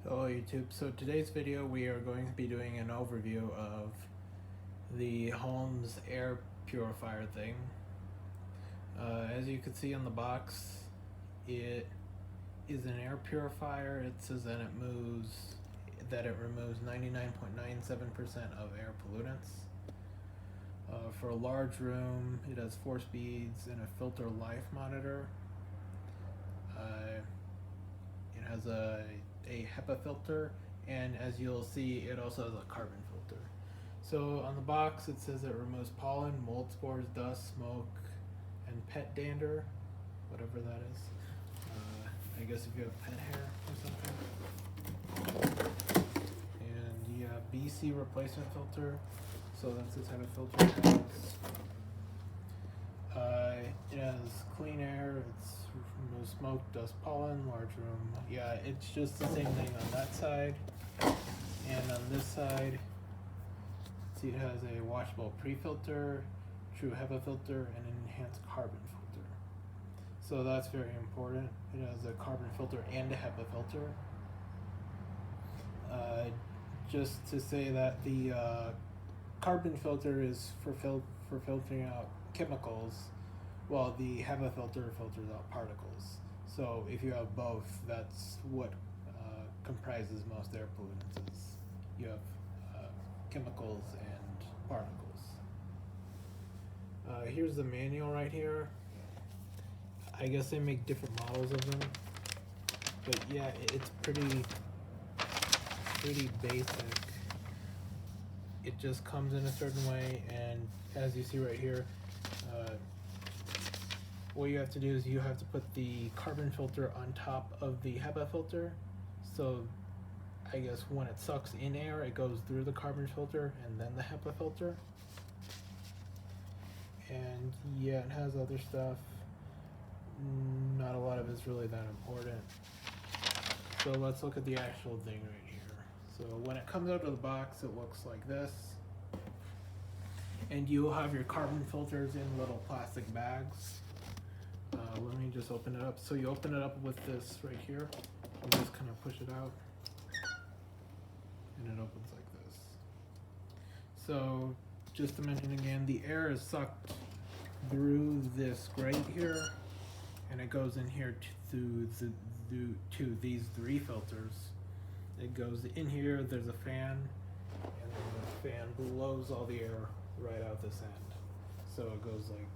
Hello YouTube. So today's video we are going to be doing an overview of the Holmes air purifier thing. As you can see on the box, it is an air purifier. It says that it removes 99.97% of air pollutants. For a large room, it has 4 speeds and a filter life monitor. It has a HEPA filter, and as you'll see, it also has a carbon filter. So on the box it says it removes pollen, mold spores, dust, smoke, and pet dander, whatever that is. I guess if you have pet hair or something. And yeah, BC replacement filter, so that's the type of filter it has. It has clean air, it's no smoke, dust, pollen, large room. Yeah, it's just the same thing on that side. And on this side, see, it has a washable pre-filter, true HEPA filter, and an enhanced carbon filter. So that's very important. It has a carbon filter and a HEPA filter. Just to say that the carbon filter is for filtering out chemicals, while the HEPA filter filters out particles. So if you have both, that's what comprises most air pollutants. Is you have chemicals and particles. Here's the manual right here. I guess they make different models of them, but yeah, it's pretty basic. It just comes in a certain way, and as you see right here, what you have to do is you have to put the carbon filter on top of the HEPA filter. So I guess when it sucks in air, it goes through the carbon filter and then the HEPA filter. And yeah, it has other stuff. Not a lot of it's really that important. So let's look at the actual thing right here. So when it comes out of the box, it looks like this. And you'll have your carbon filters in little plastic bags. Let me just open it up. So you open it up with this right here. You just kind of push it out. And it opens like this. So just to mention again, the air is sucked through this grate here. And it goes in here to these 3 filters. It goes in here, there's a fan. And then the fan blows all the air right out this end. So it goes like,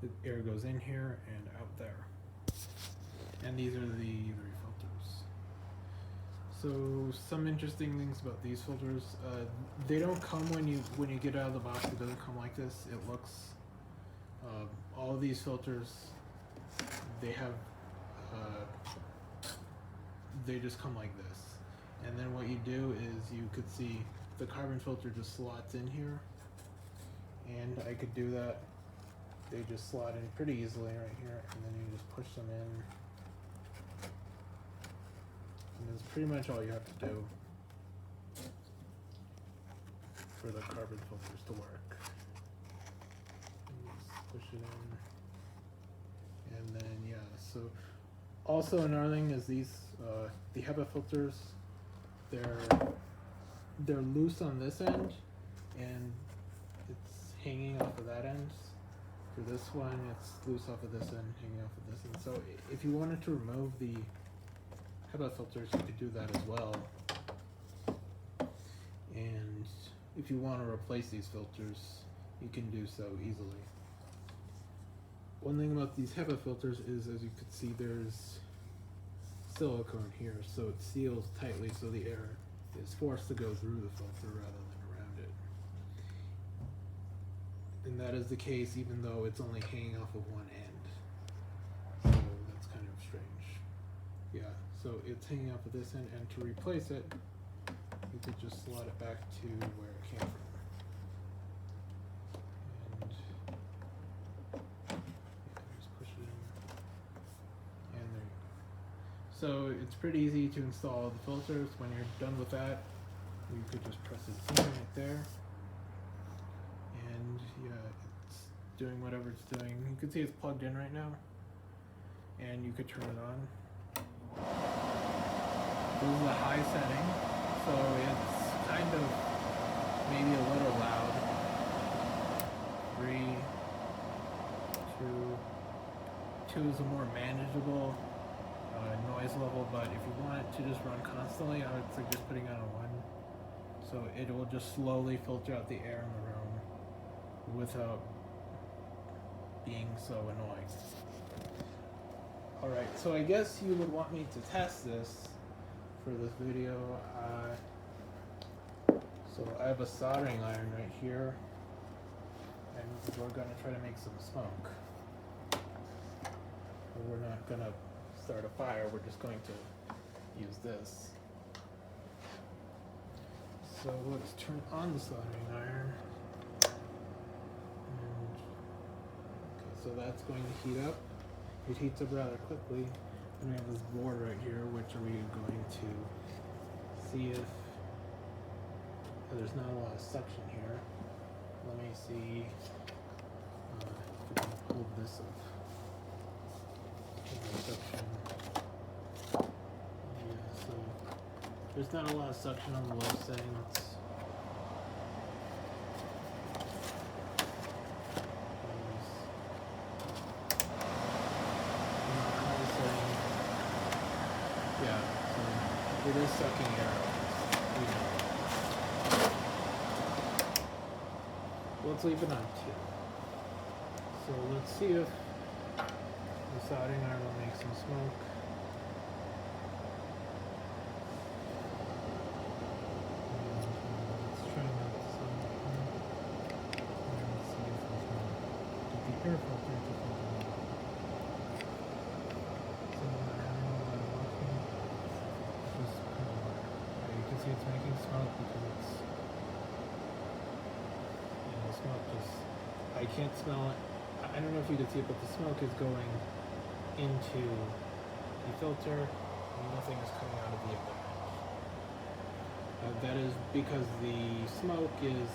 the air goes in here and out there. And these are the 3 filters. So some interesting things about these filters, they don't come when you get out of the box. It doesn't come like this. It looks, all of these filters, they have, they just come like this. And then what you do is you could see the carbon filter just slots in here. And I could do that. They just slot in pretty easily right here, and then you just push them in. And that's pretty much all you have to do for the carbon filters to work. And just push it in. And then yeah, so also another thing is these the HEPA filters, they're loose on this end, and it's hanging off of that end. For this one, it's loose off of this end, hanging off of this end. So if you wanted to remove the HEPA filters, you could do that as well. And if you want to replace these filters, you can do so easily. One thing about these HEPA filters is, as you can see, there's silicone here, so it seals tightly so the air is forced to go through the filter rather than around it. And that is the case even though it's only hanging off of one end. So that's kind of strange. Yeah, so it's hanging off of this end, and to replace it, you could just slot it back to where it came from. And yeah, just push it in. And there you go. So it's pretty easy to install the filters. When you're done with that, you could just press it in right there. And yeah, it's doing whatever it's doing. You can see it's plugged in right now, and you could turn it on. This is a high setting, so it's kind of maybe a little loud. 3, 2 is a more manageable noise level, but if you want it to just run constantly, I would suggest putting on a 1. So it will just slowly filter out the air in the room without being so annoying. Alright, so I guess you would want me to test this for this video. So I have a soldering iron right here, and we're going to try to make some smoke. We're not going to start a fire, we're just going to use this. So let's turn on the soldering iron. And, okay, so that's going to heat up. It heats up rather quickly. And we have this board right here, which are we going to see if there's not a lot of suction here. Let me see if we can pull this up. Suction. Yeah, so there's not a lot of suction on the low setting. Yeah, so it is sucking air. Let's leave it on 2. So let's see if the soldering iron will make some smoke. Let's try not to see. Let's see if there's no. Get the air filter to filter it out. So I don't know why I'm working. Just kind of water. You can see it's making smoke because it's, smoke just, I can't smell it. I don't know if you can see it, but the smoke is going into the filter and nothing is coming out of the other end. That is because the smoke is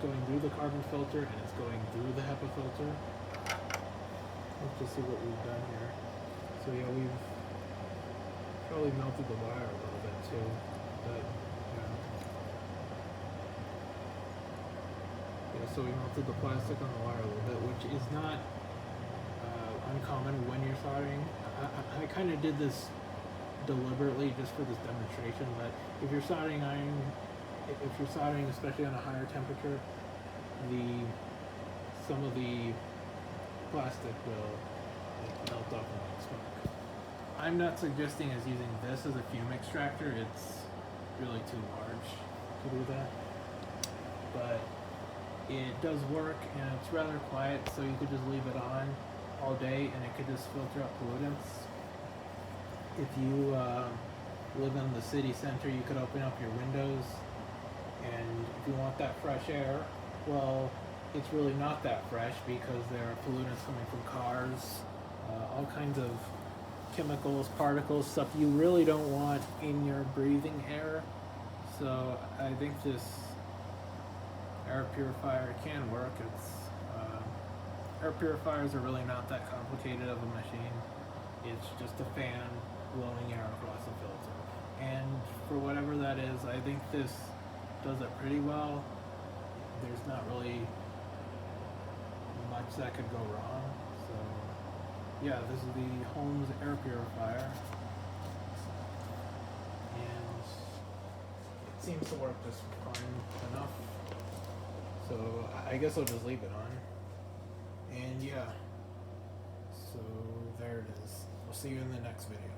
going through the carbon filter and it's going through the HEPA filter. Let's just see what we've done here. So yeah, we've probably melted the wire a little bit too, but yeah, so we melted the plastic on the wire a little bit, which is not uncommon when you're soldering. I kind of did this deliberately just for this demonstration, but if you're soldering iron, if you're soldering especially on a higher temperature, some of the plastic will melt off and make smoke. I'm not suggesting as using this as a fume extractor. It's really too large to do that, but it does work and it's rather quiet, so you could just leave it on all day and it could just filter out pollutants. If you live in the city center, you could open up your windows, and if you want that fresh air, well, it's really not that fresh because there are pollutants coming from cars, all kinds of chemicals, particles, stuff you really don't want in your breathing air. So I think this air purifier can work. It's air purifiers are really not that complicated of a machine. It's just a fan blowing air across the filter. And for whatever that is, I think this does it pretty well. There's not really much that could go wrong. So yeah, this is the Holmes air purifier. And it seems to work just fine enough. So I guess I'll just leave it on. And yeah, so there it is. We'll see you in the next video.